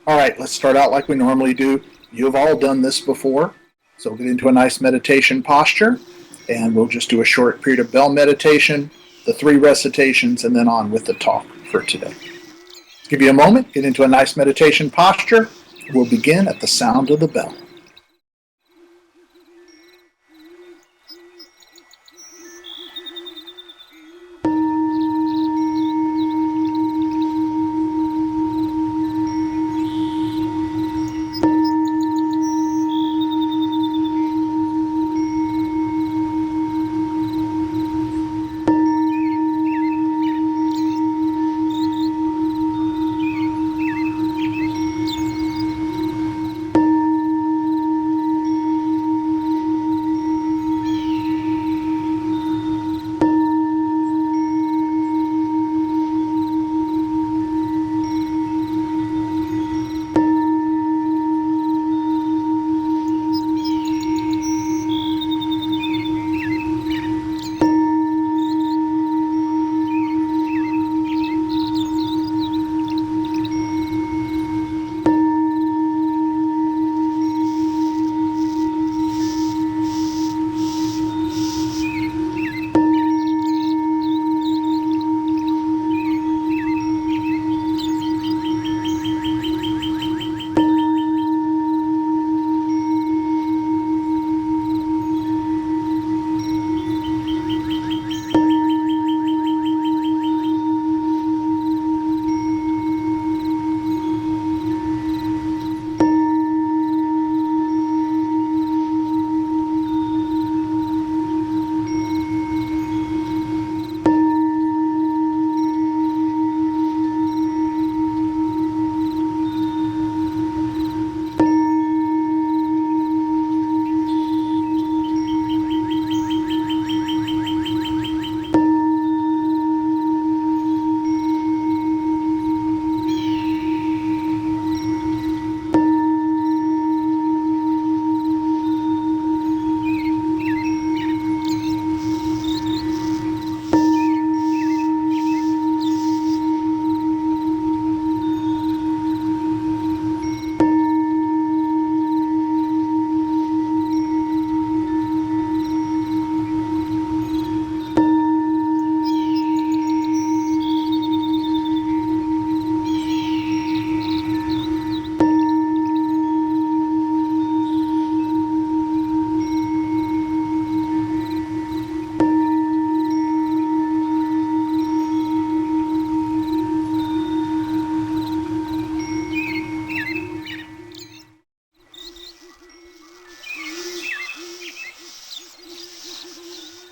All right, let's start out like we normally do. You've all done this before, so we'll get into a nice meditation posture, and we'll just do a short period of bell meditation, the 3 recitations, and then on with the talk for today. Give you a moment, get into a nice meditation posture. We'll begin at the sound of the bell.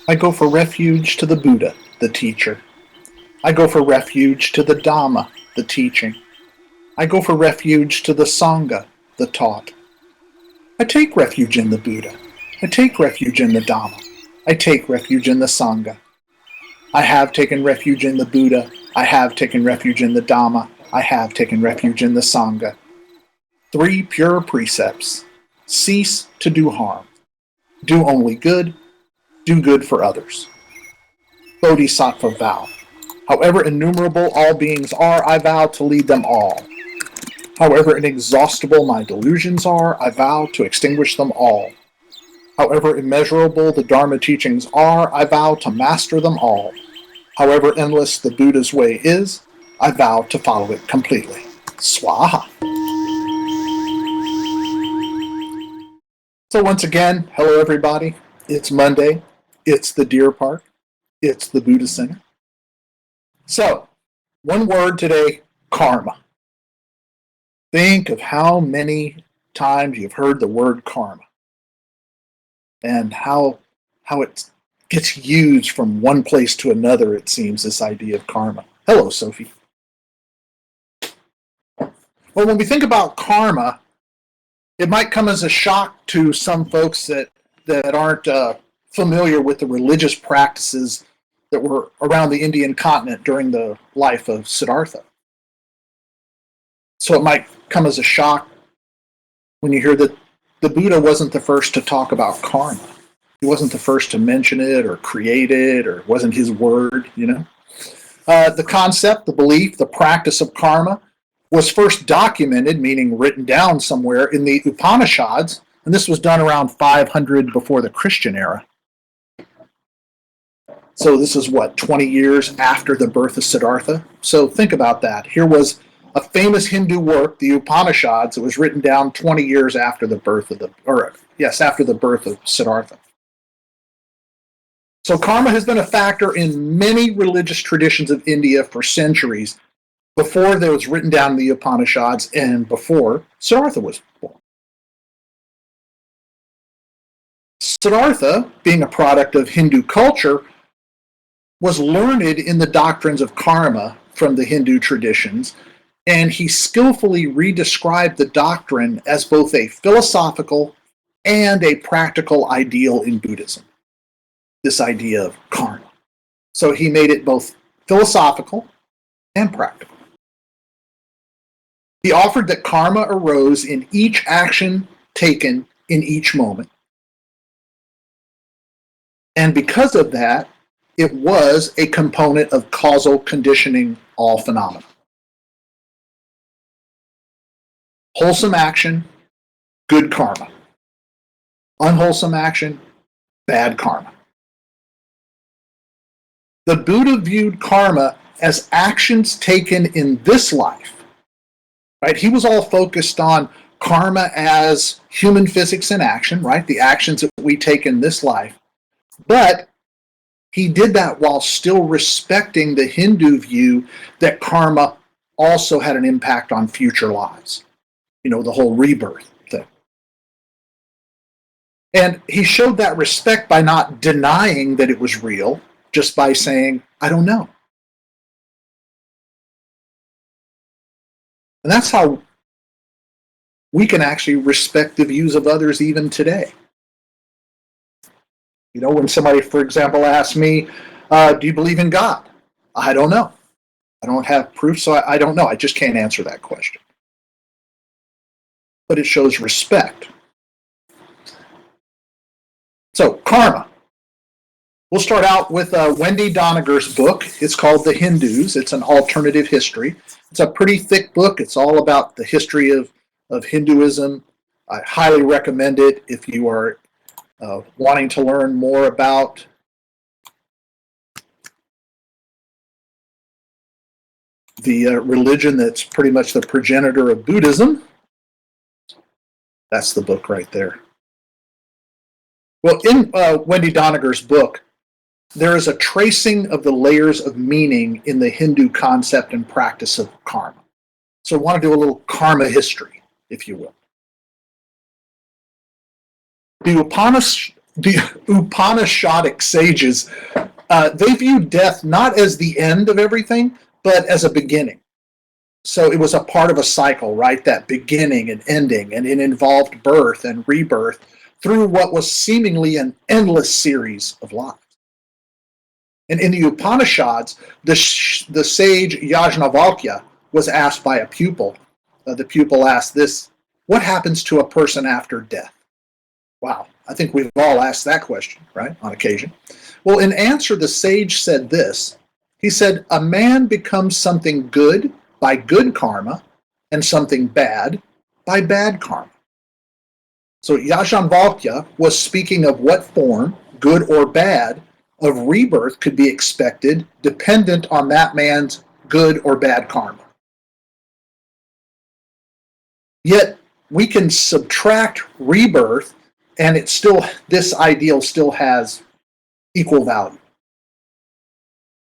I go for refuge to the Buddha, the teacher. I go for refuge to the Dharma, the teaching. I go for refuge to the Sangha, the taught. I take refuge in the Buddha. I take refuge in the Dharma. I take refuge in the Sangha. I have taken refuge in the Buddha. I have taken refuge in the Dharma. I have taken refuge in the Sangha. 3 pure precepts. Cease to do harm. Do only good. Do good for others. Bodhisattva vow. However innumerable all beings are, I vow to lead them all. However inexhaustible my delusions are, I vow to extinguish them all. However immeasurable the Dharma teachings are, I vow to master them all. However endless the Buddha's way is, I vow to follow it completely. Swaha. So once again, hello everybody. It's Monday. It's the Deer Park. It's the Buddha Center. So, one word today, karma. Think of how many times you've heard the word karma and how it gets used from one place to another, it seems, this idea of karma. Hello, Sophie. Well, when we think about karma, it might come as a shock to some folks that aren't familiar with the religious practices that were around the Indian continent during the life of Siddhartha. So it might come as a shock when you hear that the Buddha wasn't the first to talk about karma. He wasn't the first to mention it or create it, or it wasn't his word, you know. The concept, the belief, the practice of karma was first documented, meaning written down somewhere, in the Upanishads, and this was done around 500 before the Christian era. So this is what, 20 years after the birth of Siddhartha? So think about that. Here was a famous Hindu work, the Upanishads. It was written down 20 years after the birth of after the birth of Siddhartha. So karma has been a factor in many religious traditions of India for centuries, before there was written down in the Upanishads and before Siddhartha was born. Siddhartha, being a product of Hindu culture, was learned in the doctrines of karma from the Hindu traditions, and he skillfully redescribed the doctrine as both a philosophical and a practical ideal in Buddhism, this idea of karma. So he made it both philosophical and practical. He offered that karma arose in each action taken in each moment. And because of that, it was a component of causal conditioning all phenomena. Wholesome action, good karma. Unwholesome action, bad karma. The Buddha viewed karma as actions taken in this life. Right? He was all focused on karma as human physics in action, right? The actions that we take in this life. But he did that while still respecting the Hindu view that karma also had an impact on future lives. You know, the whole rebirth thing. And he showed that respect by not denying that it was real, just by saying, I don't know. And that's how we can actually respect the views of others even today. You know, when somebody, for example, asks me, do you believe in God? I don't know. I don't have proof, so I don't know. I just can't answer that question. But it shows respect. So, karma. We'll start out with Wendy Doniger's book. It's called The Hindus. It's an alternative history. It's a pretty thick book. It's all about the history of Hinduism. I highly recommend it if you are wanting to learn more about the religion that's pretty much the progenitor of Buddhism. That's the book right there. Well, in Wendy Doniger's book, there is a tracing of the layers of meaning in the Hindu concept and practice of karma. So I want to do a little karma history, if you will. The Upanishadic sages, they viewed death not as the end of everything, but as a beginning. So it was a part of a cycle, right? That beginning and ending, and it involved birth and rebirth through what was seemingly an endless series of lives. And in the Upanishads, the sage Yajnavalkya was asked by a pupil. The pupil asked this, what happens to a person after death? Wow, I think we've all asked that question, right, on occasion. Well, in answer, the sage said this. He said, a man becomes something good by good karma and something bad by bad karma. So Yajnavalkya was speaking of what form, good or bad, of rebirth could be expected dependent on that man's good or bad karma. Yet we can subtract rebirth and this ideal still has equal value.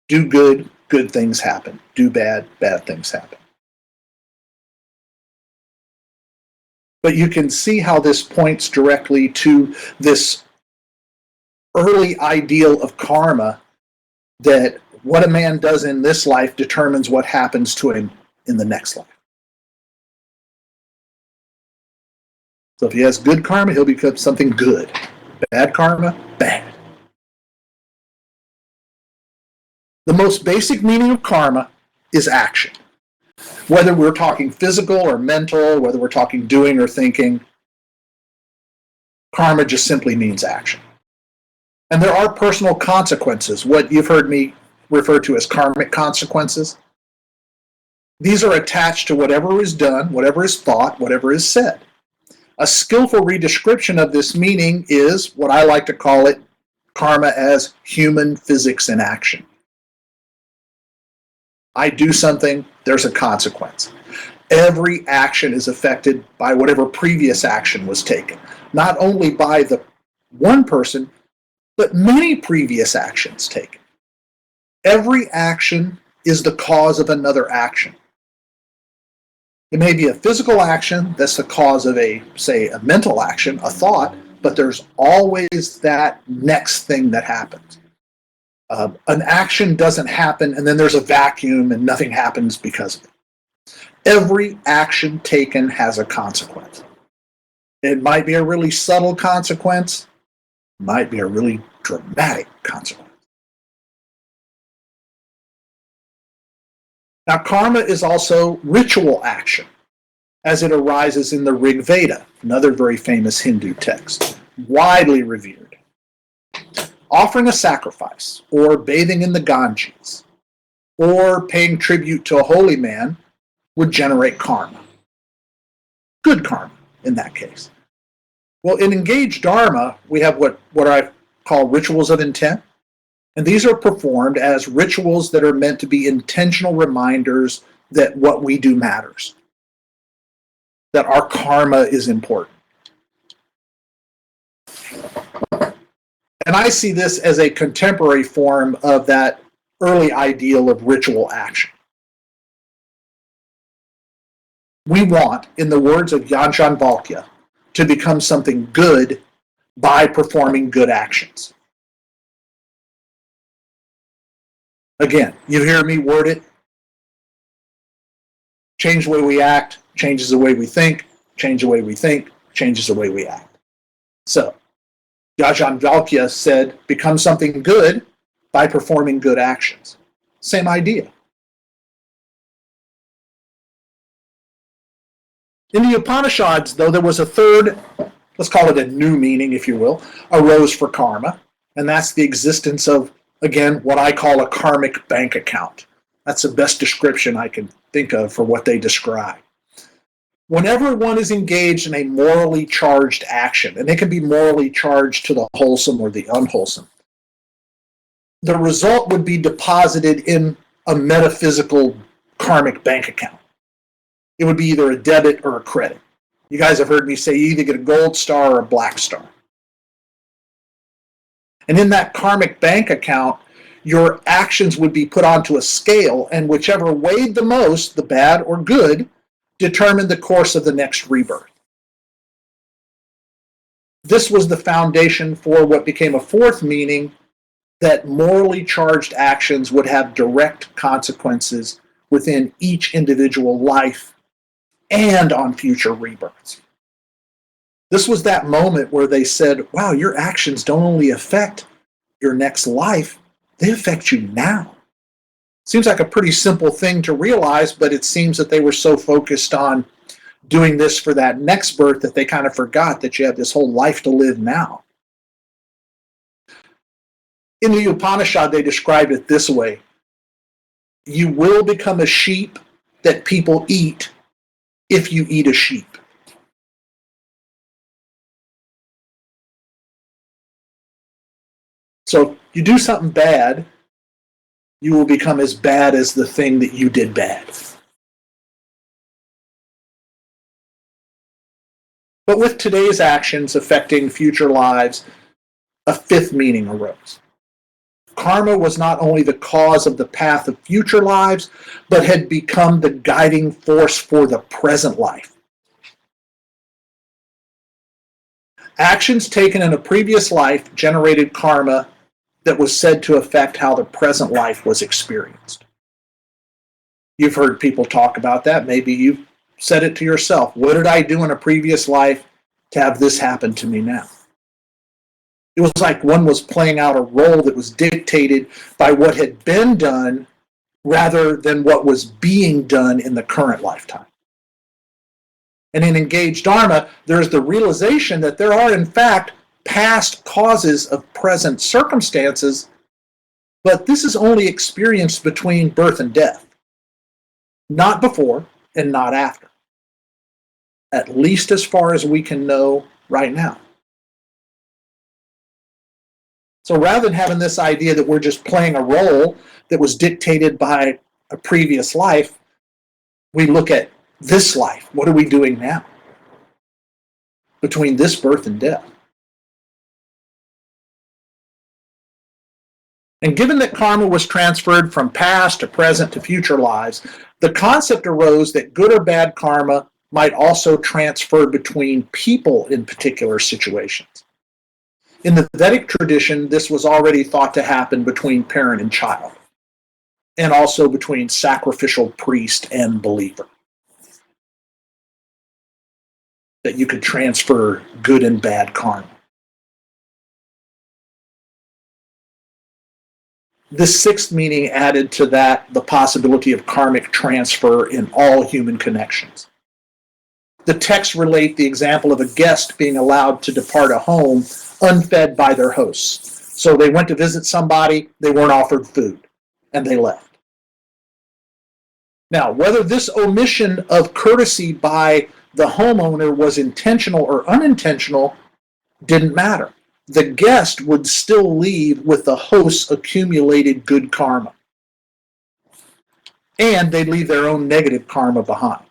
Do good, good things happen. Do bad, bad things happen. But you can see how this points directly to this early ideal of karma, that what a man does in this life determines what happens to him in the next life. So if he has good karma, he'll become something good. Bad karma, bad. The most basic meaning of karma is action. Whether we're talking physical or mental, whether we're talking doing or thinking, karma just simply means action. And there are personal consequences, what you've heard me refer to as karmic consequences. These are attached to whatever is done, whatever is thought, whatever is said. A skillful redescription of this meaning is what I like to call it karma as human physics in action. I do something, there's a consequence. Every action is affected by whatever previous action was taken, not only by the one person, but many previous actions taken. Every action is the cause of another action. It may be a physical action that's the cause of say, a mental action, a thought, but there's always that next thing that happens. An action doesn't happen and then there's a vacuum and nothing happens because of it. Every action taken has a consequence. It might be a really subtle consequence, might be a really dramatic consequence. Now, karma is also ritual action, as it arises in the Rig Veda, another very famous Hindu text, widely revered. Offering a sacrifice, or bathing in the Ganges, or paying tribute to a holy man would generate karma. Good karma, in that case. Well, in engaged Dharma, we have what I call rituals of intent. And these are performed as rituals that are meant to be intentional reminders that what we do matters, that our karma is important. And I see this as a contemporary form of that early ideal of ritual action. We want, in the words of Yanshan Valkya, to become something good by performing good actions. Again, you hear me word it. Change the way we act, changes the way we think, change the way we think, changes the way we act. So, Yanshan Valkya said, become something good by performing good actions. Same idea. In the Upanishads, though, there was a third, let's call it a new meaning, if you will, arose for karma, and that's the existence of, again, what I call a karmic bank account. That's the best description I can think of for what they describe. Whenever one is engaged in a morally charged action, and it can be morally charged to the wholesome or the unwholesome, the result would be deposited in a metaphysical karmic bank account. It would be either a debit or a credit. You guys have heard me say you either get a gold star or a black star. And in that karmic bank account, your actions would be put onto a scale, and whichever weighed the most, the bad or good, determined the course of the next rebirth. This was the foundation for what became a fourth meaning, that morally charged actions would have direct consequences within each individual life and on future rebirths. This was that moment where they said, wow, your actions don't only affect your next life, they affect you now. Seems like a pretty simple thing to realize, but it seems that they were so focused on doing this for that next birth that they kind of forgot that you have this whole life to live now. In the Upanishad, they described it this way: you will become a sheep that people eat if you eat a sheep. So you do something bad, you will become as bad as the thing that you did bad. But with today's actions affecting future lives, a fifth meaning arose. Karma was not only the cause of the path of future lives, but had become the guiding force for the present life. Actions taken in a previous life generated karma that was said to affect how the present life was experienced. You've heard people talk about that. Maybe you've said it to yourself. What did I do in a previous life to have this happen to me now? It was like one was playing out a role that was dictated by what had been done rather than what was being done in the current lifetime. And in engaged Dharma, there's the realization that there are, in fact, past causes of present circumstances, but this is only experienced between birth and death. Not before and not after. At least as far as we can know right now. So rather than having this idea that we're just playing a role that was dictated by a previous life, we look at this life. What are we doing now? Between this birth and death. And given that karma was transferred from past to present to future lives, the concept arose that good or bad karma might also transfer between people in particular situations. In the Vedic tradition, this was already thought to happen between parent and child, and also between sacrificial priest and believer. That you could transfer good and bad karma. This sixth meaning added to that the possibility of karmic transfer in all human connections. The texts relate the example of a guest being allowed to depart a home unfed by their hosts. So they went to visit somebody, they weren't offered food, and they left. Now, whether this omission of courtesy by the homeowner was intentional or unintentional didn't matter. The guest would still leave with the host's accumulated good karma. And they'd leave their own negative karma behind.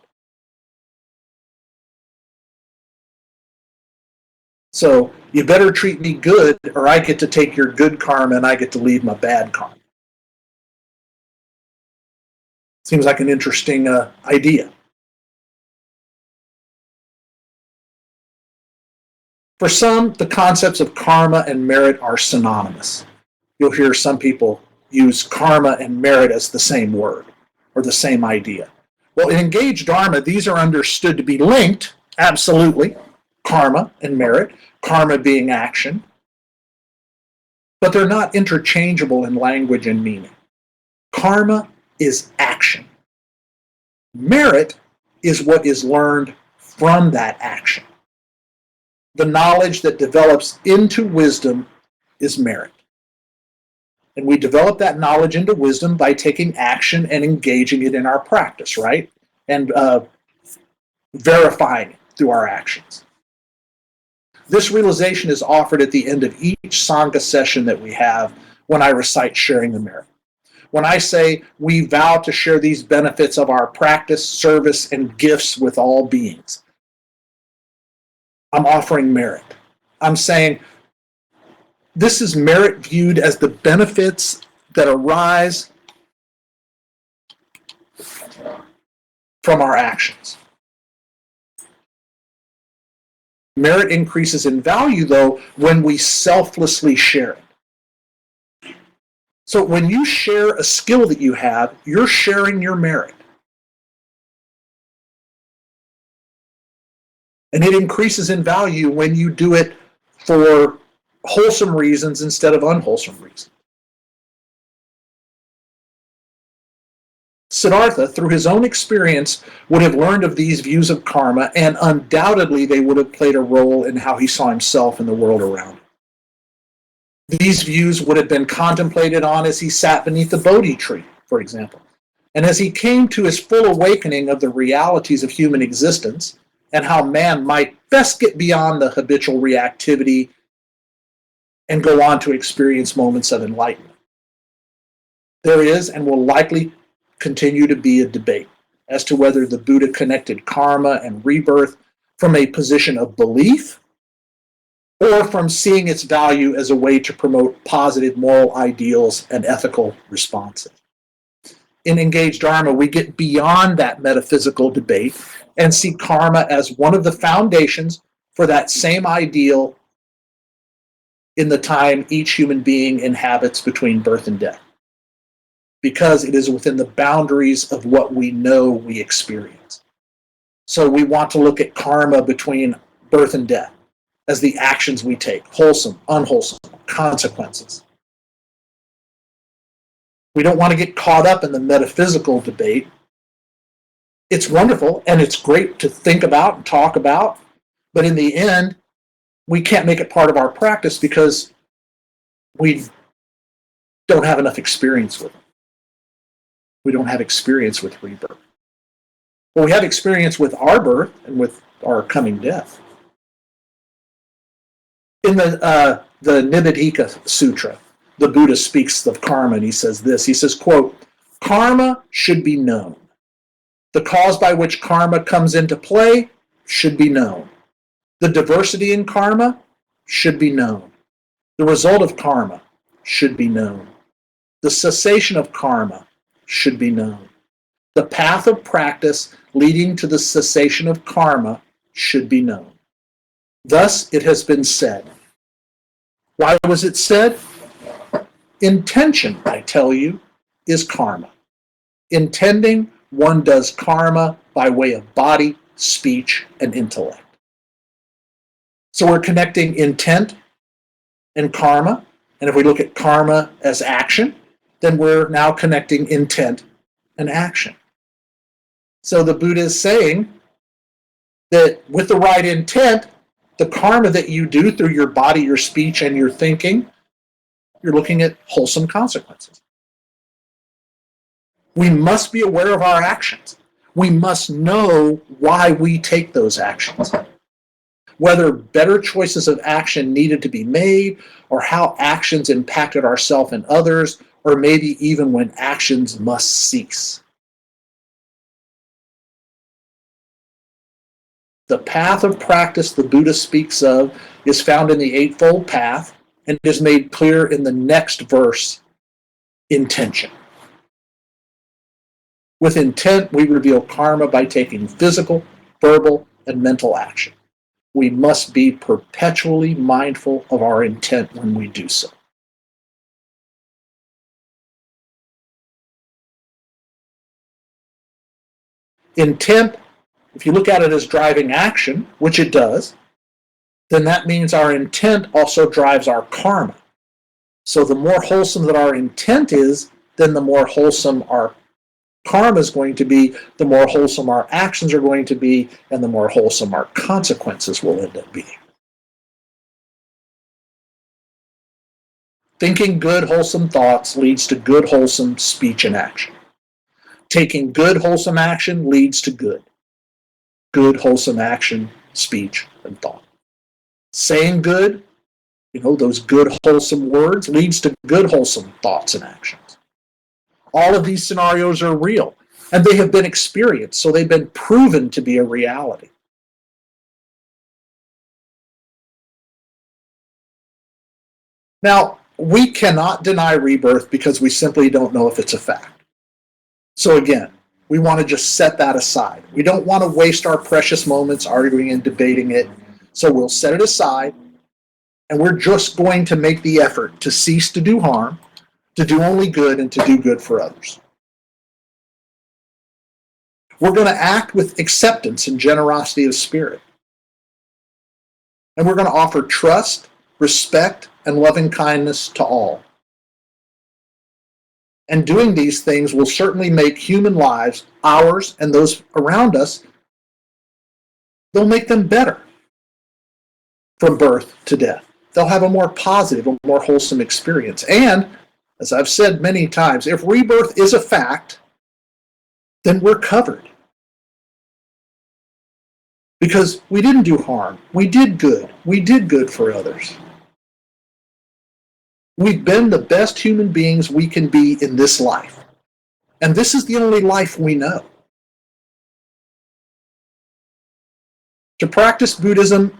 So you better treat me good, or I get to take your good karma and I get to leave my bad karma. Seems like an interesting idea. For some, the concepts of karma and merit are synonymous. You'll hear some people use karma and merit as the same word or the same idea. Well, in engaged Dharma, these are understood to be linked, absolutely, karma and merit, karma being action, but they're not interchangeable in language and meaning. Karma is action. Merit is what is learned from that action. The knowledge that develops into wisdom is merit. And we develop that knowledge into wisdom by taking action and engaging it in our practice, right? And verifying it through our actions. This realization is offered at the end of each Sangha session that we have when I recite sharing the merit. When I say we vow to share these benefits of our practice, service, and gifts with all beings, I'm offering merit. I'm saying this is merit viewed as the benefits that arise from our actions. Merit increases in value, though, when we selflessly share it. So when you share a skill that you have, you're sharing your merit. And it increases in value when you do it for wholesome reasons instead of unwholesome reasons. Siddhartha, through his own experience, would have learned of these views of karma, and undoubtedly they would have played a role in how he saw himself and the world around him. These views would have been contemplated on as he sat beneath the Bodhi tree, for example, and as he came to his full awakening of the realities of human existence and how man might best get beyond the habitual reactivity and go on to experience moments of enlightenment. There is and will likely continue to be a debate as to whether the Buddha connected karma and rebirth from a position of belief or from seeing its value as a way to promote positive moral ideals and ethical responses. In engaged Dharma, we get beyond that metaphysical debate and see karma as one of the foundations for that same ideal in the time each human being inhabits between birth and death, because it is within the boundaries of what we know we experience. So we want to look at karma between birth and death as the actions we take, wholesome, unwholesome, consequences. We don't want to get caught up in the metaphysical debate. It's wonderful and it's great to think about and talk about, but in the end, we can't make it part of our practice because we don't have enough experience with it. We don't have experience with rebirth. Well, we have experience with our birth and with our coming death. In the Nibbidika Sutra, the Buddha speaks of karma, and he says this. He says, quote, "Karma should be known. The cause by which karma comes into play should be known. The diversity in karma should be known. The result of karma should be known. The cessation of karma should be known. The path of practice leading to the cessation of karma should be known. Thus it has been said." Why was it said? Intention, I tell you, is karma. Intending, one does karma by way of body, speech, and intellect. So we're connecting intent and karma. And if we look at karma as action, then we're now connecting intent and action. So the Buddha is saying that with the right intent, the karma that you do through your body, your speech, and your thinking, you're looking at wholesome consequences. We must be aware of our actions. We must know why we take those actions. Whether better choices of action needed to be made, or how actions impacted ourselves and others, or maybe even when actions must cease. The path of practice the Buddha speaks of is found in the Eightfold Path and is made clear in the next verse, intention. With intent, we reveal karma by taking physical, verbal, and mental action. We must be perpetually mindful of our intent when we do so. Intent, if you look at it as driving action, which it does, then that means our intent also drives our karma. So the more wholesome that our intent is, then the more wholesome our karma is going to be, the more wholesome our actions are going to be, and the more wholesome our consequences will end up being. Thinking good, wholesome thoughts leads to good, wholesome speech and action. Taking good, wholesome action leads to good. Good, wholesome action, speech, and thought. Saying good, those good, wholesome words leads to good, wholesome thoughts and actions. All of these scenarios are real, and they have been experienced, so they've been proven to be a reality. Now, we cannot deny rebirth because we simply don't know if it's a fact. So again, we want to just set that aside. We don't want to waste our precious moments arguing and debating it, so we'll set it aside, and we're just going to make the effort to cease to do harm, to do only good, and to do good for others. We're going to act with acceptance and generosity of spirit. And we're going to offer trust, respect, and loving kindness to all. And doing these things will certainly make human lives, ours and those around us, they'll make them better from birth to death. They'll have a more positive, a more wholesome experience. And, as I've said many times, if rebirth is a fact, then we're covered. Because we didn't do harm. We did good. We did good for others. We've been the best human beings we can be in this life. And this is the only life we know. To practice Buddhism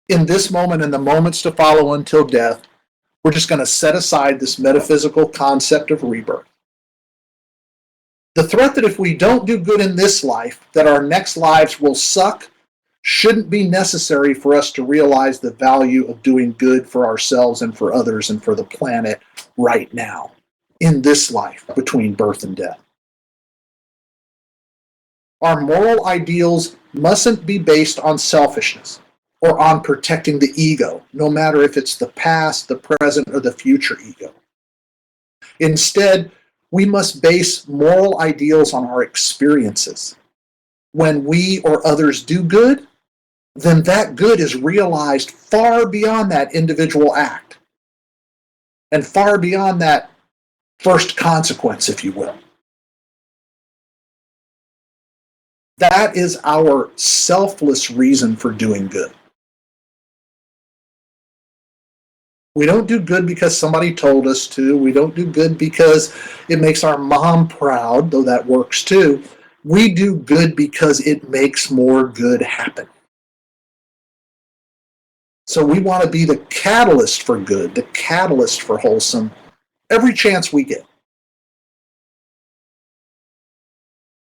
in this moment and the moments to follow until death, we're just going to set aside this metaphysical concept of rebirth. The threat that if we don't do good in this life, that our next lives will suck, shouldn't be necessary for us to realize the value of doing good for ourselves and for others and for the planet right now, in this life between birth and death. Our moral ideals mustn't be based on selfishness or on protecting the ego, no matter if it's the past, the present, or the future ego. Instead, we must base moral ideals on our experiences. When we or others do good, then that good is realized far beyond that individual act and far beyond that first consequence, if you will. That is our selfless reason for doing good. We don't do good because somebody told us to. We don't do good because it makes our mom proud, though that works too. We do good because it makes more good happen. So we want to be the catalyst for good, the catalyst for wholesome, every chance we get.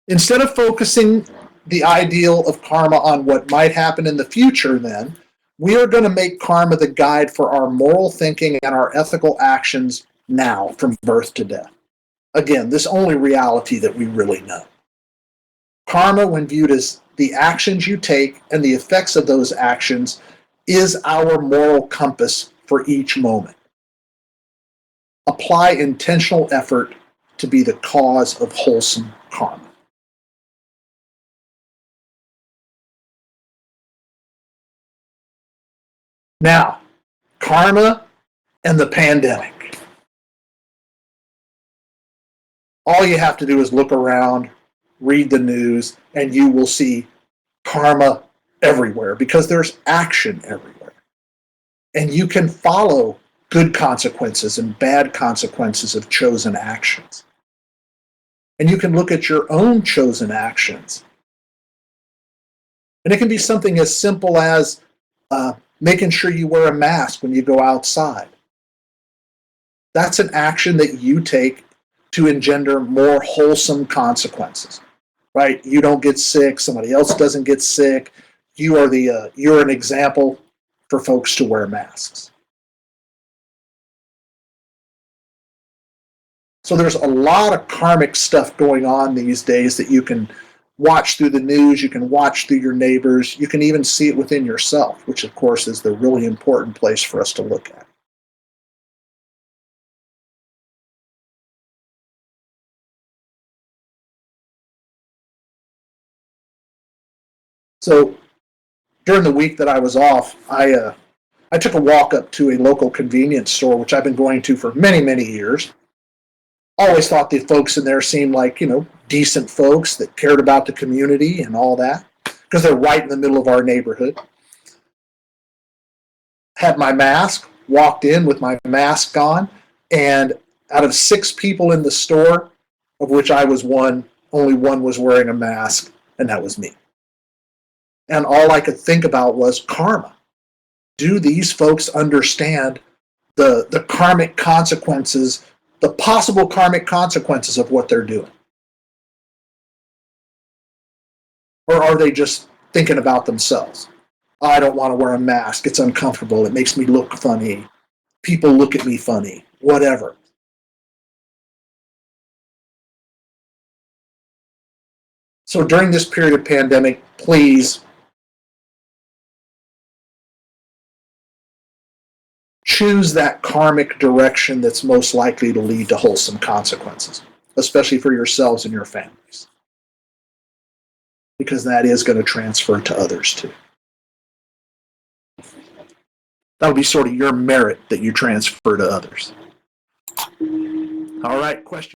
Instead of focusing the ideal of karma on what might happen in the future, then, we are going to make karma the guide for our moral thinking and our ethical actions now, from birth to death. Again, this only reality that we really know. Karma, when viewed as the actions you take and the effects of those actions, is our moral compass for each moment. Apply intentional effort to be the cause of wholesome karma. Now, karma and the pandemic. All you have to do is look around, read the news, and you will see karma everywhere because there's action everywhere. And you can follow good consequences and bad consequences of chosen actions. And you can look at your own chosen actions. And it can be something as simple as making sure you wear a mask when you go outside. That's an action that you take to engender more wholesome consequences, right? You don't get sick, somebody else doesn't get sick. You're an example for folks to wear masks. So there's a lot of karmic stuff going on these days that you can watch through the news, you can watch through your neighbors, you can even see it within yourself, which of course is the really important place for us to look at. So during the week that I was off, I took a walk up to a local convenience store, which I've been going to for many, many years. Always thought the folks in there seemed like, decent folks that cared about the community and all that, because they're right in the middle of our neighborhood. Had my mask, walked in with my mask on, and out of 6 people in the store, of which I was one, only one was wearing a mask, and that was me. And all I could think about was karma. Do these folks understand the karmic consequences, the possible karmic consequences of what they're doing? Or are they just thinking about themselves? I don't want to wear a mask. It's uncomfortable. It makes me look funny. People look at me funny. Whatever. So during this period of pandemic, please choose that karmic direction that's most likely to lead to wholesome consequences, especially for yourselves and your families, because that is going to transfer to others too. That'll be sort of your merit that you transfer to others. All right, question.